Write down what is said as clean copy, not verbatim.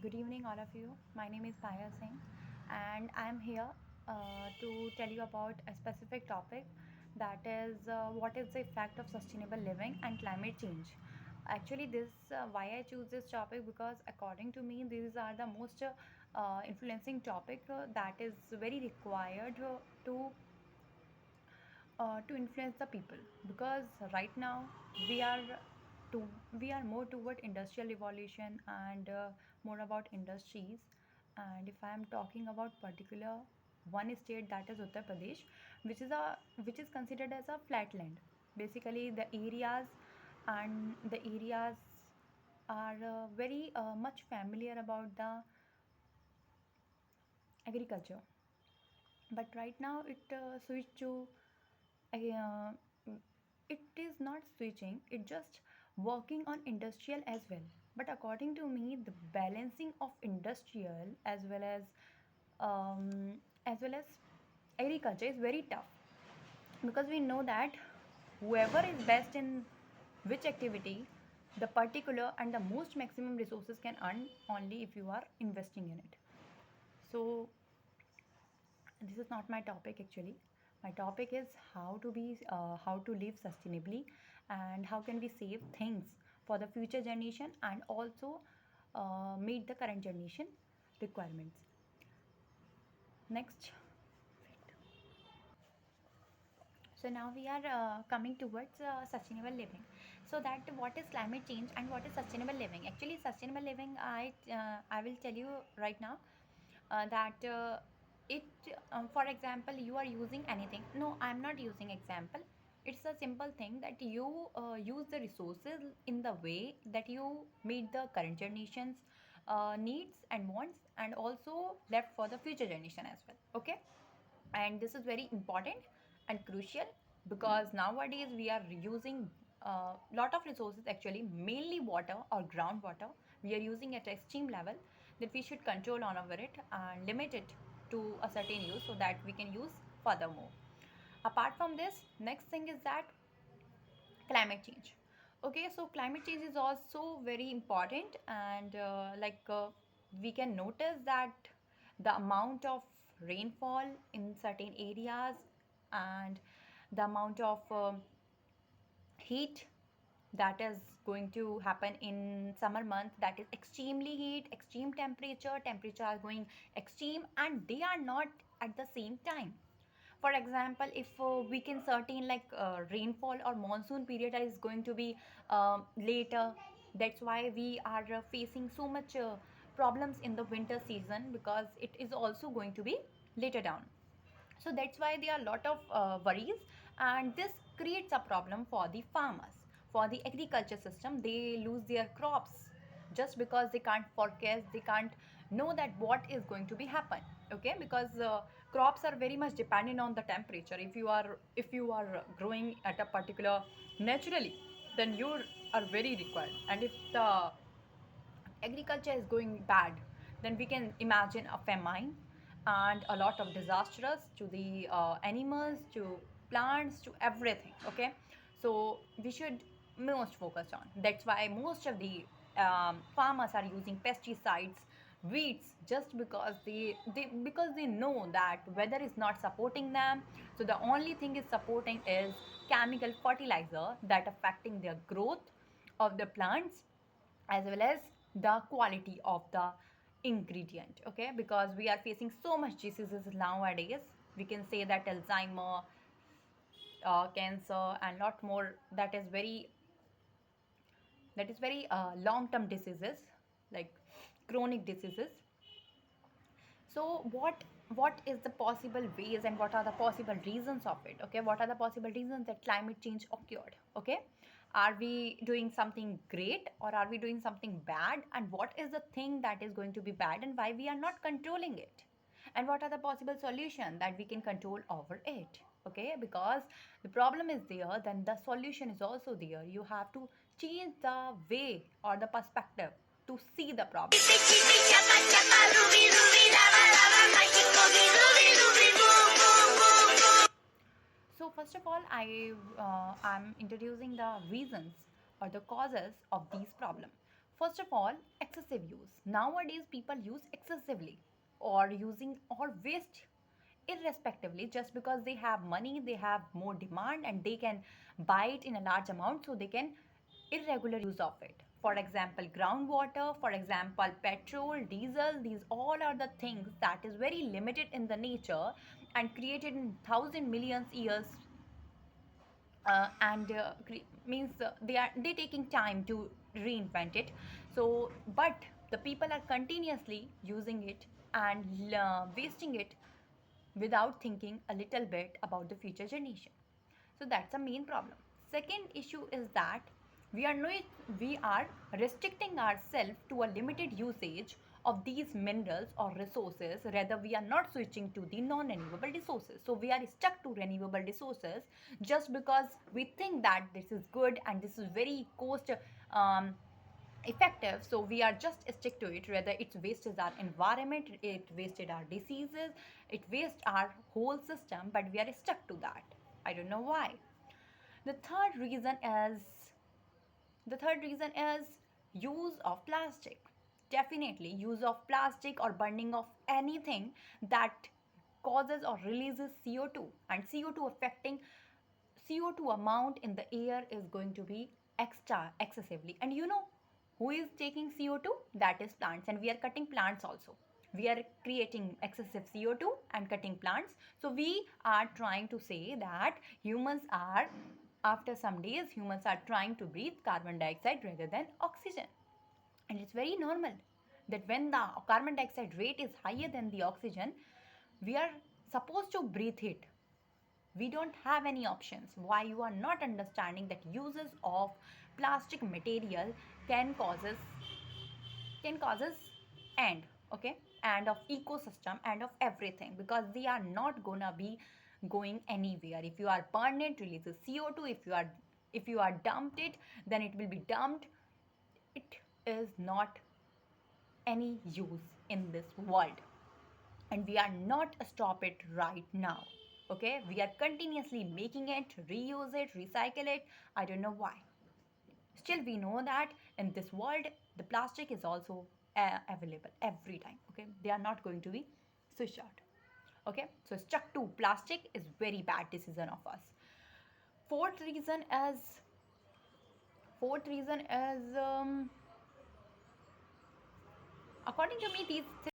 Good evening, all of you. My name is Paya Singh, and I am here to tell you about a specific topic that is what is the effect of sustainable living and climate change. Actually, this why I choose this topic because according to me, these are the most influencing topic that is very required to influence the people because right now we are to we are more toward industrial revolution and more about industries. And if I am talking about particular one state, that is Uttar Pradesh, which is considered as a flatland. Basically the areas are very much familiar about the agriculture, but right now it switched to uh, it is not switching, it just working on industrial as well. But according to me, the balancing of industrial um, as well as agriculture is very tough because we know that whoever is best in which activity, the particular and the most maximum resources can earn only if you are investing in it. So this is not my topic actually. My topic is how to live sustainably and how can we save things for the future generation and also meet the current generation requirements. Next. So now we are coming towards sustainable living. So that what is climate change and what is sustainable living? Actually, sustainable living, I will tell you right now that it for example, you are using anything. No, I'm not using example. It's a simple thing that you use the resources in the way that you meet the current generation's needs and wants, and also left for the future generation as well. Okay, and this is very important and crucial because nowadays we are using a lot of resources, actually mainly water or groundwater. We are using at extreme level that we should control on over it and limit it to a certain use so that we can use furthermore. Apart from this, next thing is that climate change. Okay, so climate change is also very important, and we can notice that the amount of rainfall in certain areas and the amount of heat that is going to happen in summer month, that is extremely heat, extreme temperature are going extreme, and they are not at the same time. For example, if we can certain like rainfall or monsoon period is going to be later, that's why we are facing so much problems in the winter season because it is also going to be later down. So that's why there are a lot of worries, and this creates a problem for the farmers, for the agriculture system. They lose their crops just because they can't forecast, they can't know that what is going to be happen. Okay, because crops are very much dependent on the temperature. If you are growing at a particular naturally, then you are very required, and if the agriculture is going bad, then we can imagine a famine and a lot of disasters to the animals, to plants, to everything. Okay, so we should most focus on. That's why most of the farmers are using pesticides, weeds, just because they know that weather is not supporting them. So the only thing is supporting is chemical fertilizer that affecting their growth of the plants as well as the quality of the ingredient. Okay, because we are facing so much diseases nowadays. We can say that Alzheimer, cancer and lot more, that is very long term diseases, like chronic diseases. So what is the possible ways and what are the possible reasons of it? Okay, what are the possible reasons that climate change occurred? Okay, are we doing something great or are we doing something bad, and what is the thing that is going to be bad and why we are not controlling it, and what are the possible solutions that we can control over it? Okay, because the problem is there, then the solution is also there. You have to change the way or the perspective to see the problem. So first of all, I'm introducing the reasons or the causes of these problems. First of all, excessive use. Nowadays people use excessively, or using or waste irrespectively, just because they have money, they have more demand, and they can buy it in a large amount, so they can irregular use of it. For example, groundwater, for example, petrol, diesel, these all are the things that is very limited in the nature and created in thousand millions years, and means they taking time to reinvent it. So but the people are continuously using it and wasting it without thinking a little bit about the future generation. So that's the main problem. Second issue is that we are not, we are restricting ourselves to a limited usage of these minerals or resources. Rather, we are not switching to the non-renewable resources. So we are stuck to renewable resources just because we think that this is good and this is very cost um, effective, so we are just stick to it. Rather, it wastes our environment, it wasted our diseases, it wastes our whole system, but we are stuck to that. I don't know why. the third reason is the third reason is use of plastic. Definitely, use of plastic or burning of anything that causes or releases CO2, and CO2 affecting CO2 amount in the air is going to be extra excessively. And you know who is taking CO2? That is plants, and we are cutting plants also. We are creating excessive CO2 and cutting plants. So we are trying to say that humans are, after some days, humans are trying to breathe carbon dioxide rather than oxygen. And it's very normal that when the carbon dioxide rate is higher than the oxygen, we are supposed to breathe it. We don't have any options. Why you are not understanding that uses of plastic material can causes end, okay, and of ecosystem and of everything, because they are not gonna be going anywhere. If you are burn it, releases CO2. If you are dumped it, then it will be dumped. It is not any use in this world, and we are not stop it right now. Okay, we are continuously making it, reuse it, recycle it. I don't know why. Still, we know that in this world the plastic is also available every time. Okay, they are not going to be switched out. Okay, so stuck to plastic is very bad decision of us. Fourth reason is fourth reason is according to me, these